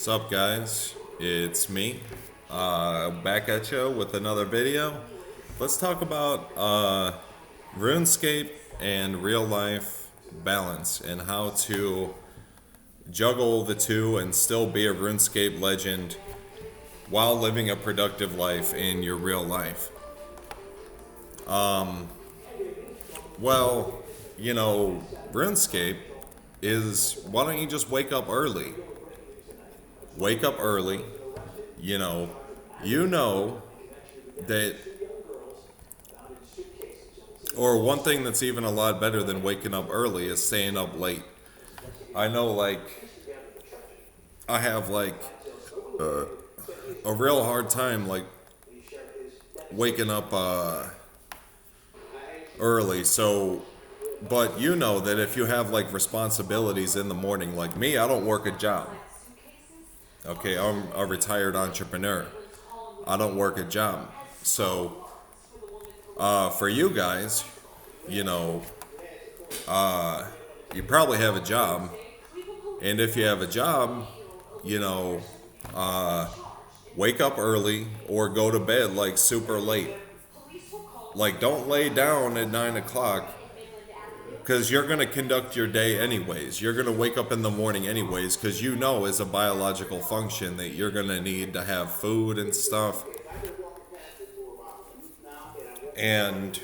What's up, guys? It's me, back at you with another video. Let's talk about RuneScape and real life balance and how to juggle the two and still be a RuneScape legend while living a productive life in your real life. Well, RuneScape is, why don't you just wake up early? Wake up early, you know, you know that, or one thing that's even a lot better than waking up early is staying up late. I know, like, I have, like, a real hard time, like, waking up, early, so, but you know that if you have, like, responsibilities in the morning, like me, I don't work a job. Okay, I'm a retired entrepreneur. I don't work a job. So, for you guys, you know, you probably have a job. And if you have a job, you know, wake up early or go to bed like super late. Like, don't lay down at 9 o'clock because you're going to conduct your day anyways. You're going to wake up in the morning anyways because you know as a biological function that you're going to need to have food and stuff. And,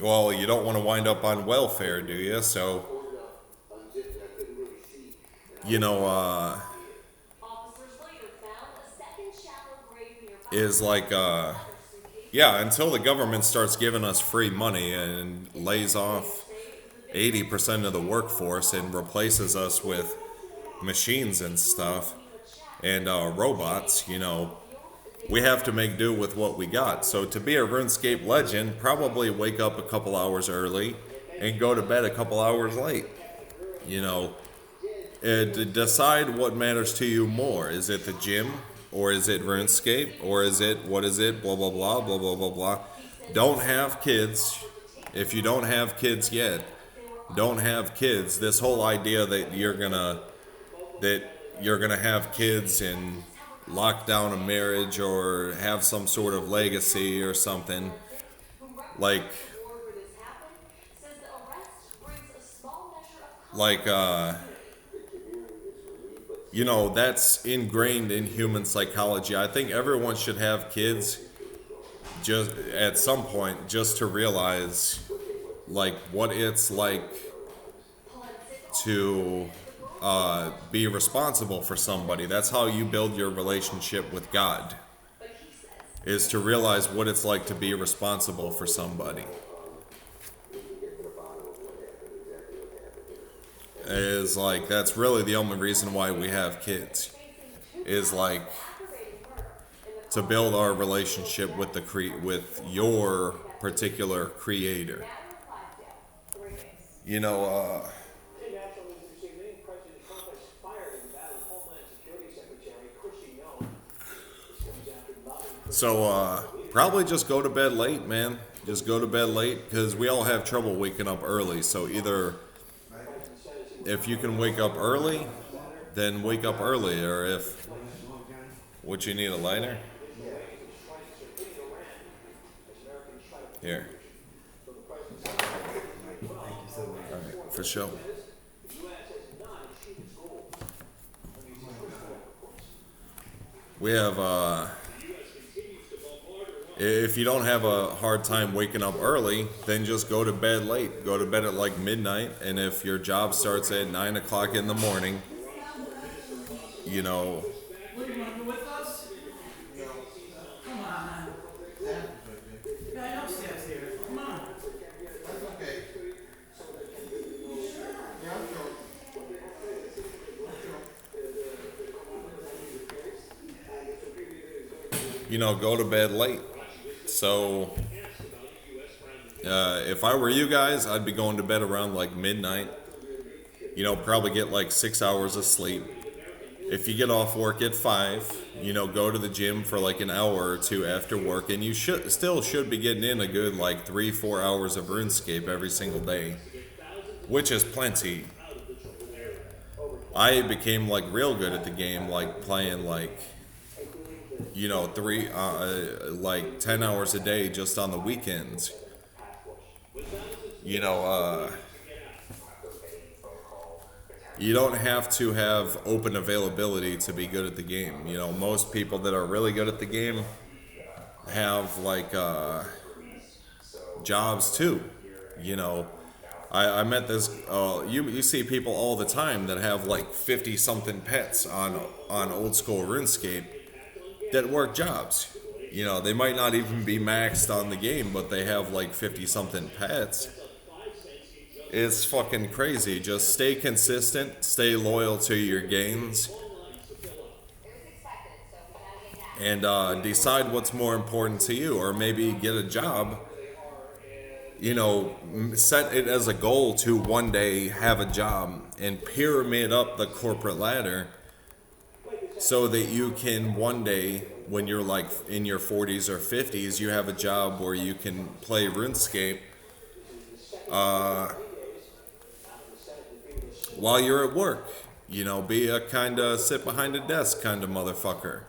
well, you don't want to wind up on welfare, do you? So, you know, is like, yeah, until the government starts giving us free money and lays off 80% of the workforce and replaces us with machines and stuff and robots, you know, we have to make do with what we got. So to be a RuneScape legend, probably wake up a couple hours early and go to bed a couple hours late. You know, decide what matters to you more. Is it the gym, or is it RuneScape, or is it, what is it, blah, blah, blah, blah, blah, blah, blah. Don't have kids. If you don't have kids yet, don't have kids. This whole idea that you're gonna have kids and lock down a marriage or have some sort of legacy or something, like like you know, that's ingrained in human psychology. I think everyone should have kids just at some point, just to realize like what it's like to be responsible for somebody. That's how you build your relationship with God, is to realize what it's like to be responsible for somebody. Is like, that's really the only reason why we have kids, is like to build our relationship with with your particular creator. You know, so probably just go to bed late, man. Just go to bed late, because we all have trouble waking up early. So either, if you can wake up early, then wake up early. Or if, would you need a lighter? Here. Alright, for sure. We have, if you don't have a hard time waking up early, then just go to bed late. Go to bed at like midnight, and if your job starts at 9 o'clock in the morning, you know, go to bed late. So, if I were you guys, I'd be going to bed around like midnight. You know, probably get like 6 hours of sleep. If you get off work at 5, you know, go to the gym for like an hour or two after work, and you should be getting in a good like 3-4 hours of RuneScape every single day, which is plenty. I became like real good at the game, like playing like, you know, like 10 hours a day just on the weekends. You know, you don't have to have open availability to be good at the game. You know, most people that are really good at the game have like jobs too. You know, I met this. You see people all the time that have like 50 something pets on old school RuneScape that work jobs. You know, they might not even be maxed on the game, but they have like 50 something pets. It's fucking crazy. Just stay consistent, stay loyal to your games, and decide what's more important to you, or maybe get a job. You know, set it as a goal to one day have a job and pyramid up the corporate ladder so that you can one day, when you're like in your 40s or 50s, you have a job where you can play RuneScape while you're at work. You know, be a kind of sit behind a desk kind of motherfucker.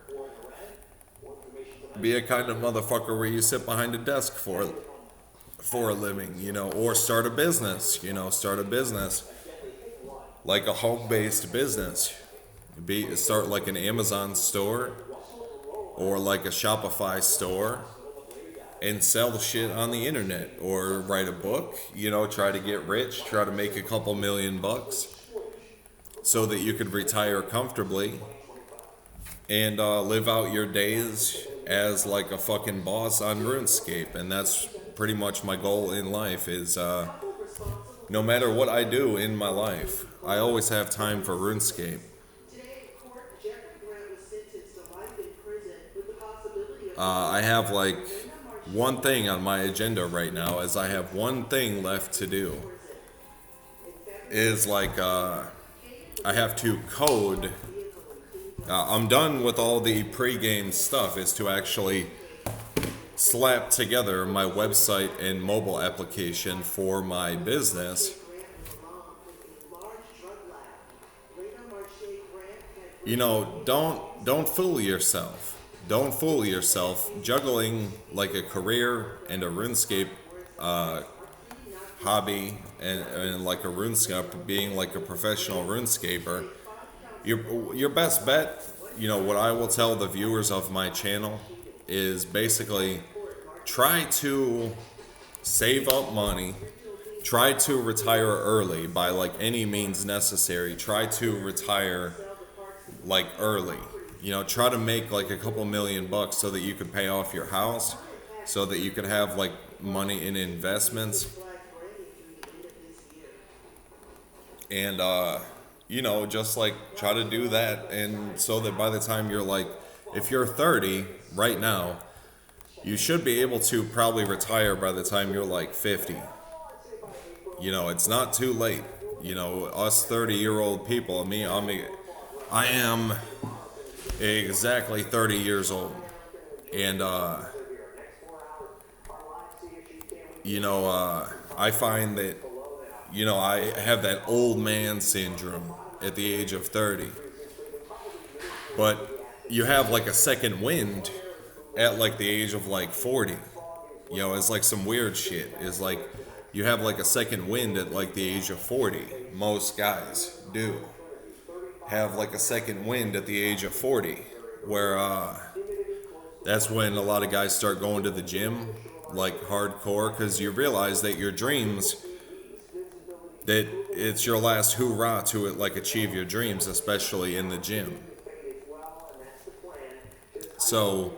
Be a kind of motherfucker where you sit behind a desk for a living, you know, or start a business, you know, start a business like a home-based business. Start like an Amazon store or like a Shopify store and sell the shit on the internet, or write a book, you know, try to get rich, try to make a couple $1,000,000 so that you could retire comfortably and live out your days as like a fucking boss on RuneScape. And that's pretty much my goal in life is no matter what I do in my life, I always have time for RuneScape. I have like one thing on my agenda right now, as I have one thing left to do, is like I have to code. I'm done with all the pre-game stuff, is to actually slap together my website and mobile application for my business. You know, don't fool yourself. Don't fool yourself. Juggling like a career and a RuneScape hobby, and like a RuneScape, being like a professional RuneScaper, your best bet, you know, what I will tell the viewers of my channel is basically try to save up money, try to retire early by like any means necessary. Try to retire like early. You know, try to make like a couple $1,000,000 so that you could pay off your house, so that you could have like money in investments. And you know, just like try to do that, and so that by the time you're like, if you're 30 right now, you should be able to probably retire by the time you're like 50. You know, it's not too late. You know, us 30-year-old people, I am exactly 30 years old. And, you know, I find that, you know, I have that old man syndrome at the age of 30. But you have like a second wind at like the age of like 40. You know, it's like some weird shit. It's like you have like a second wind at like the age of 40. Most guys do have like a second wind at the age of 40, where that's when a lot of guys start going to the gym like hardcore, because you realize that your dreams, that it's your last hoorah to like achieve your dreams, especially in the gym. So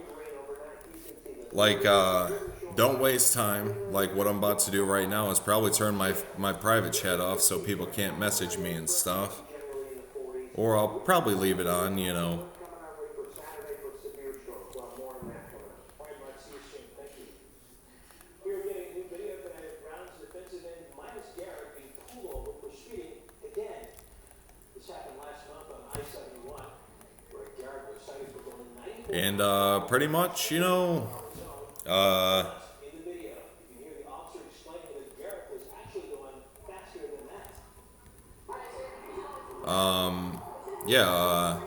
like don't waste time. Like what I'm about to do right now is probably turn my private chat off so people can't message me and stuff, or I'll probably leave it on, you know. And pretty much, you know, yeah,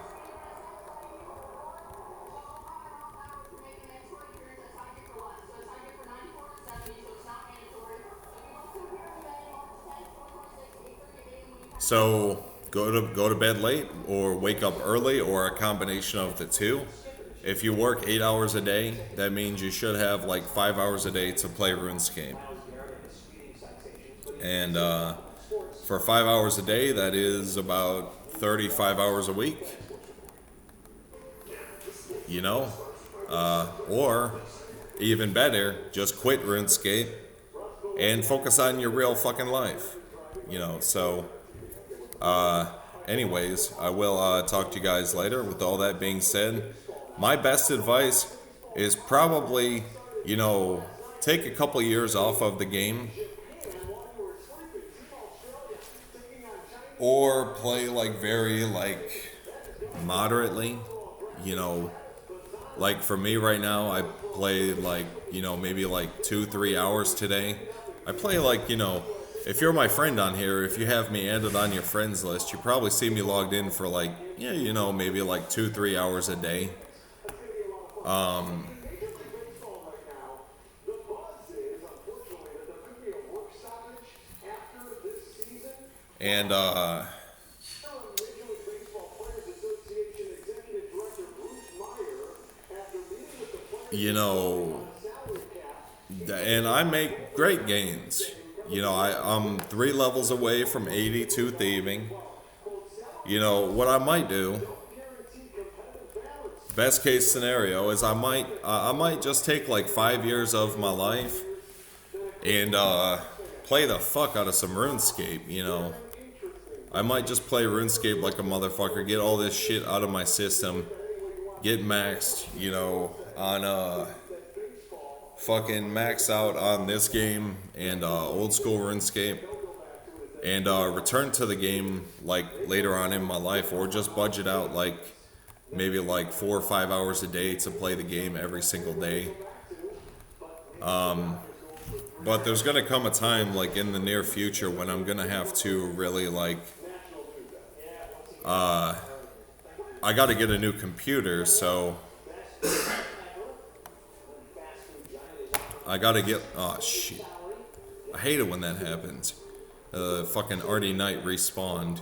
so go to bed late or wake up early or a combination of the two. If you work 8 hours a day, that means you should have like 5 hours a day to play RuneScape. And for 5 hours a day, that is about 35 hours a week. You know, or even better, just quit RuneScape and focus on your real fucking life. So anyways, I will talk to you guys later. With all that being said, my best advice is probably, take a couple years off of the game or play like very like moderately. You know, like for me right now, I play like, maybe like 2-3 hours today. I play like, if you're my friend on here, if you have me added on your friends list, you probably see me logged in for like, yeah, maybe like 2-3 hours a day. And, you know, and I make great gains. I'm 3 levels away from 82 thieving. What I might do, best case scenario, is I might just take like 5 years of my life and play the fuck out of some RuneScape. I might just play RuneScape like a motherfucker, get all this shit out of my system, get maxed, on fucking max out on this game and old school RuneScape, and return to the game like later on in my life, or just budget out like maybe like 4 or 5 hours a day to play the game every single day. But there's gonna come a time like in the near future when I'm gonna have to really like I gotta get a new computer, so I gotta get. Oh shit! I hate it when that happens. Fucking Artie Knight respawned.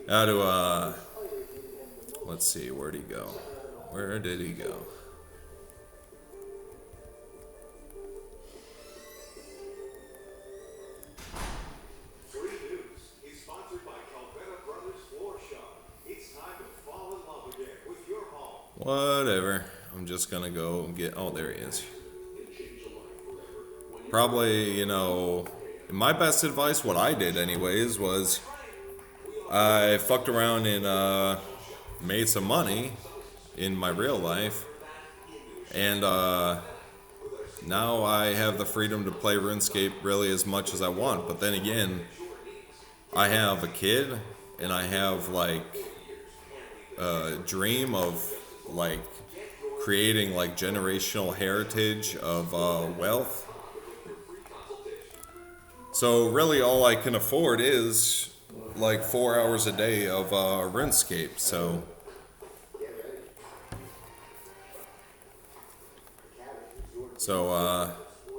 How to let's see, where'd he go? Where did he go? Whatever. I'm just gonna go and get. Oh, there he is. Probably, my best advice, what I did anyways, was I fucked around and made some money in my real life, and now I have the freedom to play RuneScape really as much as I want. But then again, I have a kid, and I have like a dream of like creating like generational heritage of wealth. So really all I can afford is like 4 hours a day of RuneScape.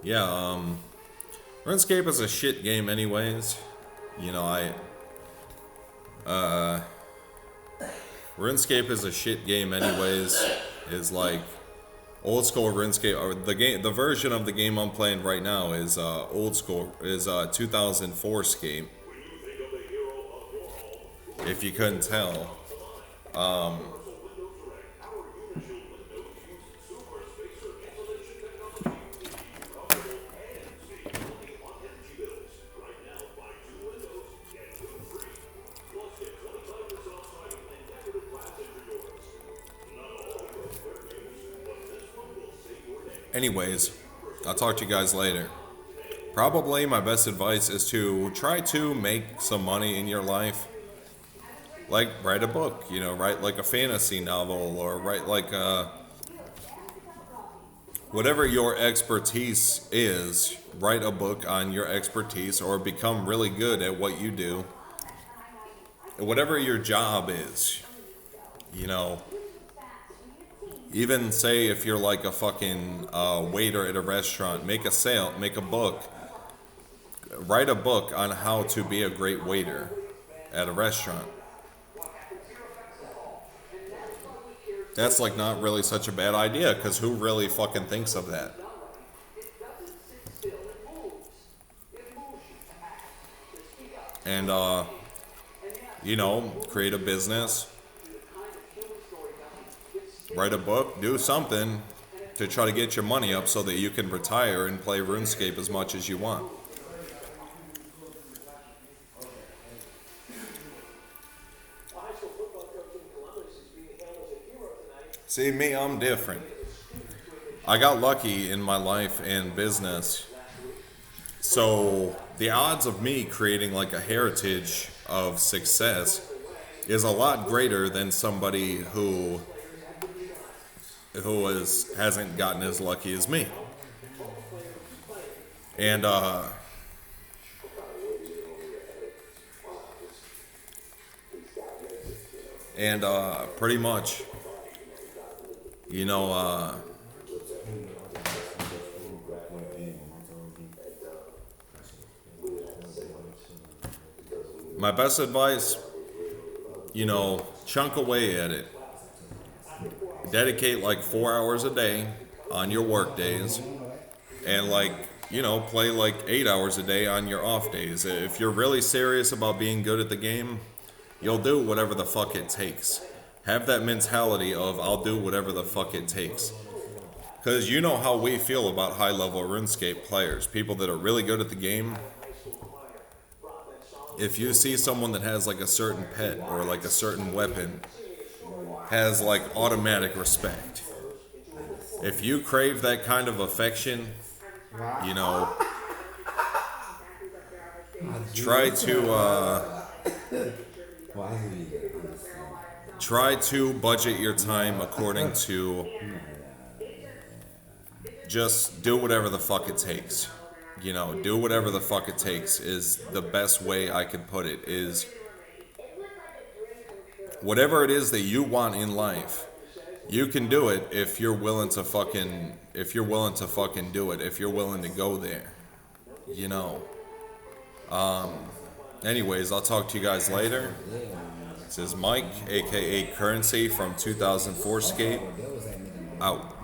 Yeah, RuneScape is a shit game anyways. RuneScape is a shit game anyways. Is like old school RuneScape, or the version of the game I'm playing right now is old school, is 2004 Scape. If you couldn't tell. Anyways, I'll talk to you guys later. Probably my best advice is to try to make some money in your life. Like, write a book, write like a fantasy novel, or write like whatever your expertise is, write a book on your expertise, or become really good at what you do. whatever your job is, you know, even say if you're like a fucking waiter at a restaurant, make a sale, make a book, write a book on how to be a great waiter at a restaurant. That's like not really such a bad idea, because who really fucking thinks of that? And you know, create a business, write a book, do something to try to get your money up so that you can retire and play RuneScape as much as you want. See, me, I'm different. I got lucky in my life and business. So the odds of me creating like a heritage of success is a lot greater than somebody who hasn't gotten as lucky as me. And pretty much, you know, my best advice, you know, chunk away at it. Dedicate like 4 hours a day on your work days, and like, you know, play like 8 hours a day on your off days. If you're really serious about being good at the game, you'll do whatever the fuck it takes. Have that mentality of I'll do whatever the fuck it takes. Because you know how we feel about high level RuneScape players, people that are really good at the game. If you see someone that has like a certain pet or like a certain weapon, has like automatic respect. If you crave that kind of affection, you know, try to budget your time according to just do whatever the fuck it takes. You know, do whatever the fuck it takes is the best way I could put it. Is whatever it is that you want in life, you can do it if you're willing to fucking do it, if you're willing to go there. You know. Anyways, I'll talk to you guys later. This is Mike, aka Currency from 2004 Scape. Out.